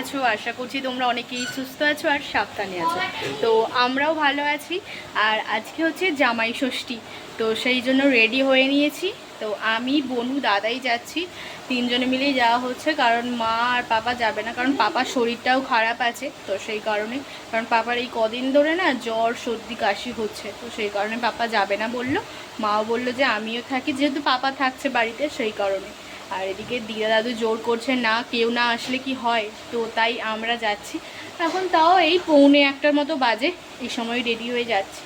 আছো? আশা করছি তোমরা অনেকেই সুস্থ আছো আর সাবধানে আছো। তো আমরাও ভালো আছি। আর আজকে হচ্ছে জামাই ষষ্ঠী, তো সেই জন্য রেডি হয়ে নিয়েছি। তো আমি, বনু, দাদাই যাচ্ছি, তিনজনে মিলেই যাওয়া হচ্ছে। কারণ মা আর পাপা যাবে না, কারণ পাপার শরীরটাও খারাপ আছে। তো সেই কারণে, কারণ পাপার এই কদিন ধরে না জ্বর, সর্দি, কাশি হচ্ছে, তো সেই কারণে পাপা যাবে না বললো। মাও বললো যে আমিও থাকি, যেহেতু পাপা থাকছে বাড়িতে, সেই কারণে। আর এদিকে দিদা দাদু জোর করছে না, কেউ না আসলে কি হয়, তো তাই আমরা যাচ্ছি। এখন তাও এই 1:45 মতো বাজে, এই সময় রেডি হয়ে যাচ্ছি।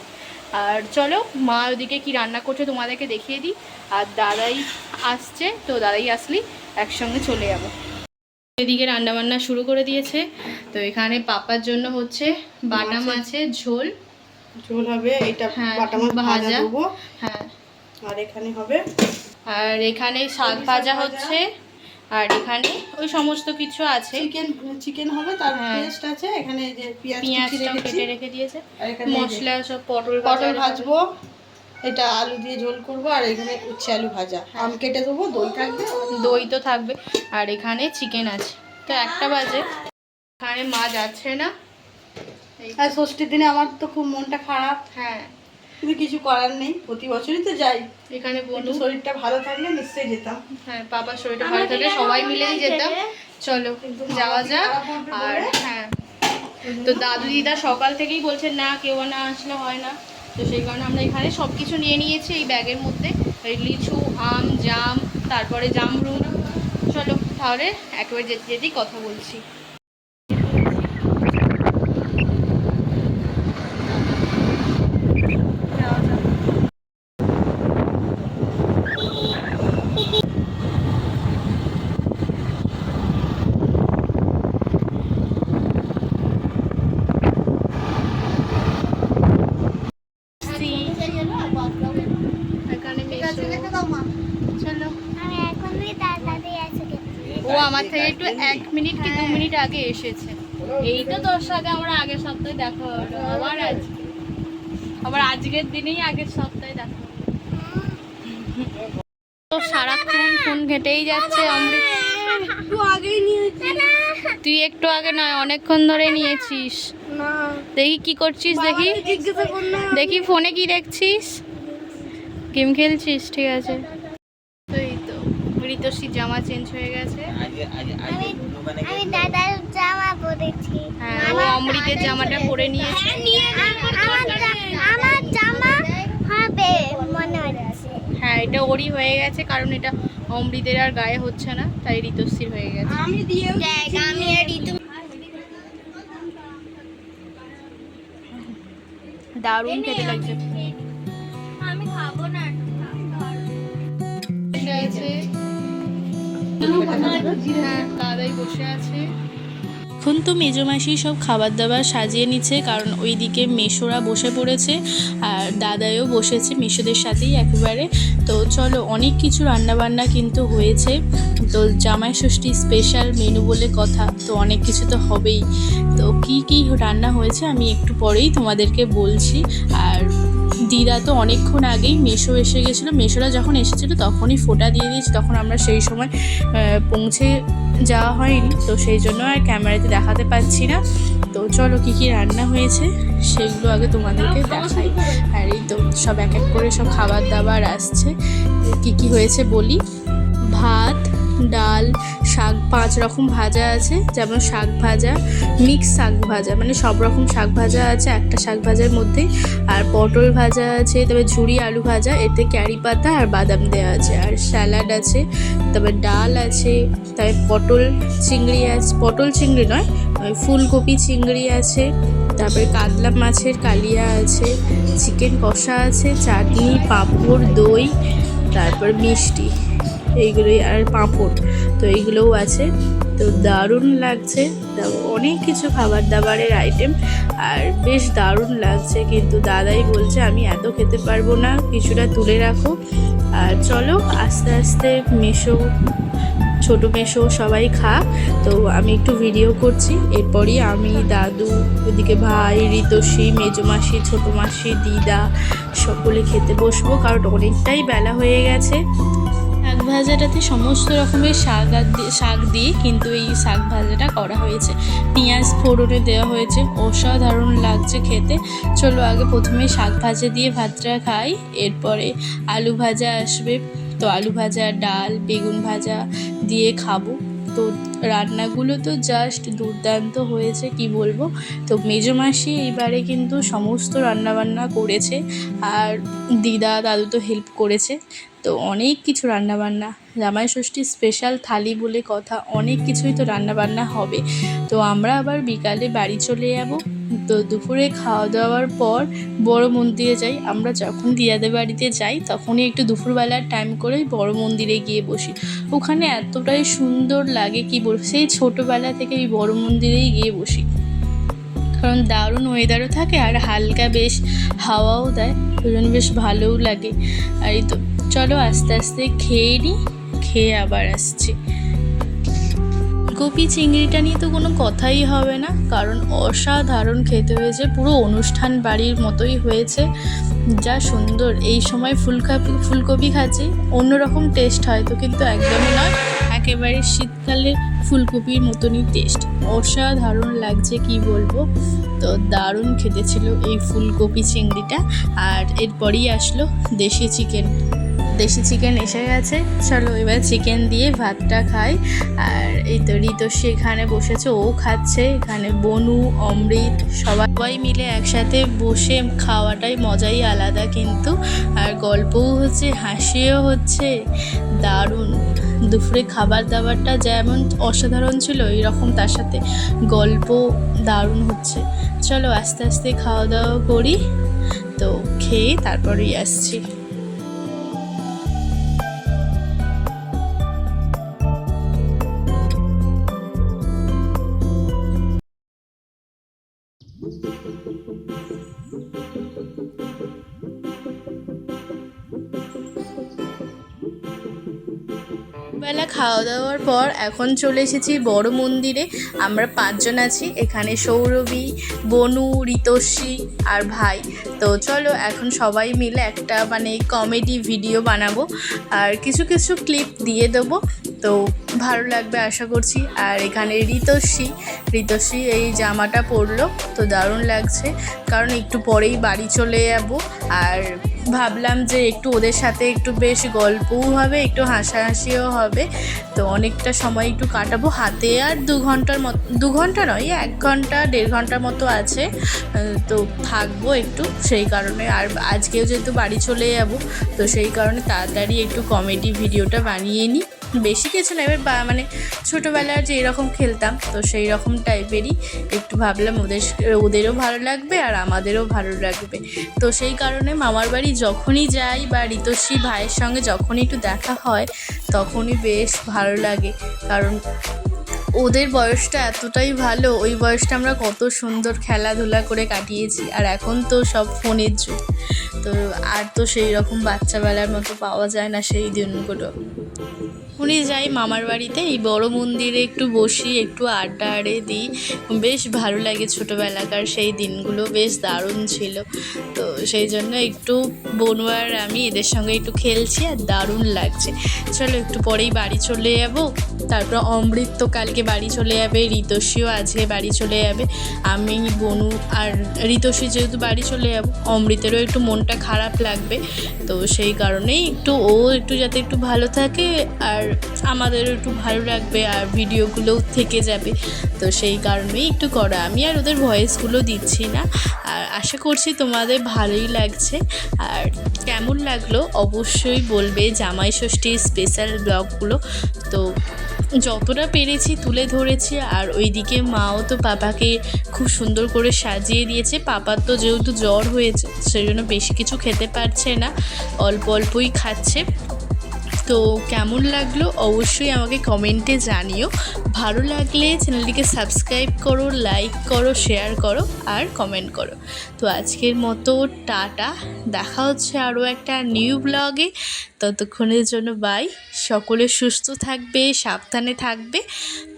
আর চলো, মা ওদিকে কি রান্না করছে তোমাদেরকে দেখিয়ে দিই। আর দাদাই আসছে, তো দাদাই আসলেই একসঙ্গে চলে যাবো। এদিকে রান্নাবান্না শুরু করে দিয়েছে। তো এখানে পাপার জন্য হচ্ছে বাটা মাছের ঝোল হবে, এটা হ্যাঁ, বাটা মাছ ভাজা দেবো। হ্যাঁ, আর এখানে হবে, আর এখানে শাক ভাজা হচ্ছে। আর এখানে ওই সমস্ত কিছু আছে, চিকেন হবে, তার পেস্ট আছে। এখানে যে পেঁয়াজটাও কেটে রেখে দিয়েছে, মশলা সব পটল ভাজবো, এটা আলু দিয়ে ঝোল করব। আর এখানে উচ্ছে আলু ভাজা, আম কেটে দেবো, দই থাকবে, দই তো থাকবে। আর এখানে চিকেন আছে। তো 1টা বাজে, এখানে মা যাচ্ছে না। আর ষষ্ঠীর দিনে আমার তো খুব মনটা খারাপ। হ্যাঁ, কিন্তু কিছু করার নেই, প্রতি বছরই তো যাই। এখানে বন্ধু শরীরটা ভালো থাকলে নিশ্চয়ই যেতাম। হ্যাঁ, পাপার শরীরটা ভালো থাকলে সবাই মিলেই যেতাম। চলো যাওয়া যাক। আর হ্যাঁ, তো দাদু দিদা সকাল থেকেই বলছেন না, কেউ না আসলে হয় না। তো সেই কারণে আমরা এখানে সব কিছু নিয়ে নিয়েছি এই ব্যাগের মধ্যে, এই লিচু, আম, জাম, তারপরে জামরুল। চলো তাহলে একেবারে যেতে যেতেই কথা বলছি। ও আমার থেকে একটু 1 মিনিট কি 2 মিনিট আগে এসেছে। এই তো 10 আগে, আমরা আগের সপ্তাহে দেখা হলো, আবার আজকের দিনেই আগের সপ্তাহে দেখা হলো। তো সারাক্ষণ ফোন ঘেটেই যাচ্ছে। তুই একটু আগে নয়, অনেকক্ষণ ধরে নিয়েছিস। দেখি কি করছিস, দেখি দেখি ফোনে কি দেখছিস, গেম খেলছিস, ঠিক আছে। তো এই তো ঋতশ্রীর জামা চেঞ্জ হয়ে গেছে। আমি দাদার জামা পরেছি। হ্যাঁ, ও অমৃতের জামাটা পরে নিয়েছে। আমার জামা হবে মনে হচ্ছে। হ্যাঁ, এটা ওরই হয়ে গেছে, কারণ এটা অমৃতের আর গায়ে হচ্ছে না, তাই ঋতশ্রীর হয়ে গেছে। আমি দিয়েও আমি আর ঋতু দারুণ খেতে লাগছে। আমি খাবো না। বসে আছে, হ্যাঁ দাদাই বসে আছে। এখন তো মেজোমাসি সব খাবার দাবার সাজিয়ে নিচ্ছে, কারণ ওইদিকে মেশোরা বসে পড়েছে আর দাদাইও বসেছে মেশোদের সাথেই একেবারে। তো চলো, অনেক কিছু রান্নাবান্না কিন্তু হয়েছে। তো জামাই ষষ্ঠী স্পেশাল মেনু বলে কথা, তো অনেক কিছু তো হবেই। তো কি কি রান্না হয়েছে আমি একটু পরেই তোমাদেরকে বলছি। আর দিদা তো অনেকক্ষণ আগেই, মেশো এসে গেছিলো, মেশোরা যখন এসেছিলো তখনই ফোঁটা দিয়ে দিয়েছি, তখন আমরা সেই সময় পৌঁছে যাওয়া হয়নি, তো সেই জন্য আর ক্যামেরাতে দেখাতে পাচ্ছি না। তো চলো কি কি রান্না হয়েছে সেগুলো আগে তোমাদেরকে দেখাই। আর এই তো সব এক এক করে সব খাবার দাবার আসছে। কি কি হয়েছে বলি। ভাত, ডাল, শাক, 5 রকম ভাজা আছে, যেমন শাক ভাজা, মিক্স শাক ভাজা, মানে সব রকম শাক ভাজা আছে একটা শাক ভাজার মধ্যে। আর পটল ভাজা আছে, তবে ঝুরি আলু ভাজা, এতে ক্যারি পাতা আর বাদাম দেওয়া আছে। আর স্যালাড আছে, তবে ডাল আছে, তাই পটল চিংড়ি আছে, পটল চিংড়ি নয়, ফুলকপি চিংড়ি আছে, তারপরে কাতলা মাছের কালিয়া আছে, চিকেন কষা আছে, চাটনি, পাঁপড়, দই, তারপর মিষ্টি, এইগুলোই, আর পাঁপড়, তো এইগুলোও আছে। তো দারুণ লাগছে, অনেক কিছু খাবার দাবারের আইটেম, আর বেশ দারুণ লাগছে। কিন্তু দাদাই বলছে আমি এত খেতে পারবো না, কিছুটা তুলে রাখো। আর চলো আস্তে আস্তে মেশো, ছোটো মেশো সবাই খা। তো আমি একটু ভিডিও করছি, এরপরই আমি, দাদু, ওদিকে ভাই, ঋতশ্রী, মেজো মাসি, ছোটো মাসি, দিদা সকলে খেতে বসবো, কারণ অনেকটাই বেলা হয়ে গেছে। শাক ভাজাটাতে সমস্ত রকমের শাক দিয়ে কিন্তু এই শাক ভাজাটা করা হয়েছে, পেঁয়াজ ফোড়নে দেওয়া হয়েছে, অসাধারণ লাগছে খেতে। চলো আগে প্রথমে শাক ভাজা দিয়ে ভাতটা খাই, এরপরে আলু ভাজা আসবে। তো আলু ভাজা, ডাল, বেগুন ভাজা দিয়ে খাবো। তো রান্নাগুলো তো জাস্ট দুর্দান্ত হয়েছে, কি বলবো। তো মেজমাসি এইবারে কিন্তু সমস্ত রান্নাবান্না করেছে, আর দিদা দাদু তো হেল্প করেছে। তো অনেক কিছু রান্নাবান্না, জামাই ষষ্ঠী স্পেশাল থালি বলে কথা, অনেক কিছুই তো রান্নাবান্না হবে। তো আমরা আবার বিকালে বাড়ি চলে যাব। তো দুপুরে খাওয়া দাওয়ার পর বড় মন্দিরে যাই। আমরা যখন দিদাদের বাড়িতে যাই তখনই একটু দুপুরবেলার টাইম করেই বড় মন্দিরে গিয়ে বসি। ওখানে এতটাই সুন্দর লাগে, কি বলবো, সেই ছোটোবেলা থেকে এই বড় মন্দিরেই গিয়ে বসি, কারণ দারুণ ওয়েদারও থাকে আর হালকা বেশ হাওয়াও দেয়, ওই জন্য বেশ ভালোও লাগে। আর এই তো চলো আস্তে আস্তে খেয়ে নিই, খেয়ে আবার আসছি। ফুলকপি চিংড়িটা নিয়ে তো কোনো কথাই হবে না, কারণ অসাধারণ খেতে হয়েছে, পুরো অনুষ্ঠান বাড়ির মতোই হয়েছে। যা সুন্দর, এই সময় ফুলকপি খাচ্ছি, অন্যরকম টেস্ট হয়তো, কিন্তু একদমই নয়, একেবারে শীতকালে ফুলকপির মতনই টেস্ট। অসাধারণ লাগছে, কি বলবো। তো দারুণ খেতে ছিল এই ফুলকপি চিংড়িটা। আর এরপরই আসলো দেশি চিকেন এসে গেছে। চলো এবার চিকেন দিয়ে ভাতটা খাই। আর এই তো ঋতস্বী এখানে বসেছে, ও খাচ্ছে। এখানে বনু, অমৃত সবাই মিলে একসাথে বসে খাওয়াটাই মজাই আলাদা কিন্তু। আর গল্পও হচ্ছে, হাসিও হচ্ছে, দারুণ। দুপুরে খাবার দাবারটা যেমন অসাধারণ ছিল, এরকম তার সাথে গল্প দারুণ হচ্ছে। চলো আস্তে আস্তে খাওয়া দাওয়া করি, তো খেয়ে তারপরেই আসছি। বেলা খাওয়া দাওয়ার পর এখন চলে এসেছি বড় মন্দিরে। আমরা 5 জন আছি এখানে, সৌরভী, বনু, ঋতস্বী আর ভাই। তো চলো এখন সবাই মিলে একটা কমেডি ভিডিও বানাবো, আর কিছু কিছু ক্লিপ দিয়ে দেবো, তো ভালো লাগবে আশা করছি। আর এখানে ঋতস্বী এই জামাটা পরলো, তো দারুণ লাগছে, কারণ একটু পরেই বাড়ি চলে যাব। আর ভাবলাম যে একটু ওদের সাথে একটু বেশ গল্পও হবে, একটু হাসাহাসিও হবে। তো অনেকটা সময় একটু কাটাবো হাতে, আর 2 ঘন্টা নয়, 1 ঘন্টা 1.5 ঘন্টার মতো আছে, তো থাকবো একটু, সেই কারণে। আর আজকেও যেহেতু বাড়ি চলে যাব, তো সেই কারণে তাড়াতাড়ি একটু কমেডি ভিডিওটা বানিয়ে নিই। বেশি কিছু না, এবার ছোটোবেলার যে এরকম খেলতাম, তো সেই রকম টাইপেরই একটু ভাবলাম, ওদেরও ভালো লাগবে আর আমাদেরও ভালো লাগবে। তো সেই কারণে মামার বাড়ি যখনই যাই বা ঋতস্বী ভাইয়ের সঙ্গে যখনই একটু দেখা হয়, তখনই বেশ ভালো লাগে, কারণ ওদের বয়সটা এতটাই ভালো, ওই বয়সটা আমরা কত সুন্দর খেলাধুলা করে কাটিয়েছি। আর এখন তো সব ফোনের যুগ, তো আর তো সেই রকম বাচ্চাবেলার মতো পাওয়া যায় না সেই দিনগুলো। যাই মামার বাড়িতে, এই বড় মন্দিরে একটু বসি, একটু আড্ডা দিই, বেশ ভালো লাগে। ছোটোবেলাকার সেই দিনগুলো বেশ দারুণ ছিল, তো সেই জন্য একটু বনু আর আমি এদের সঙ্গে একটু খেলছি, আর দারুণ লাগছে। চলো একটু পরেই বাড়ি চলে যাব। তারপর অমৃত তো কালকে বাড়ি চলে যাবে, ঋতস্বীও আজকে বাড়ি চলে যাবে। আমি, বনু আর ঋতস্বী যেহেতু বাড়ি চলে যাব, অমৃতেরও একটু মনটা খারাপ লাগবে, তো সেই কারণেই ও একটু যাতে একটু ভালো থাকে, আর আমাদেরও একটু ভালো লাগবে, আর ভিডিওগুলোও থেকে যাবে, তো সেই কারণেই একটু করা। আমি আর ওদের ভয়েসগুলো দিচ্ছি না। আর আশা করছি তোমাদের ভালোই লাগছে। আর কেমন লাগলো অবশ্যই বলবে জামাই ষষ্ঠীর স্পেশাল ব্লগগুলো। তো যতটা পেরেছি তুলে ধরেছি। আর ওইদিকে মাও তো পাপাকে খুব সুন্দর করে সাজিয়ে দিয়েছে। পাপার তো যেহেতু জ্বর হয়েছে, সেই জন্য বেশি কিছু খেতে পারছে না, অল্প অল্পই খাচ্ছে। তো কেমন লাগলো অবশ্যই আমাকে কমেন্টে জানিও। ভালো লাগলে চ্যানেলটিকে সাবস্ক্রাইব করো, লাইক করো, শেয়ার করো আর কমেন্ট করো। তো আজকের মতো টাটা, দেখা হচ্ছে আরও একটা নিউ ব্লগে। ততক্ষণের জন্য বাই। সকলে সুস্থ থাকবে, সাবধানে থাকবে।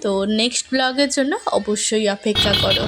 তো নেক্সট ব্লগের জন্য অবশ্যই অপেক্ষা করো।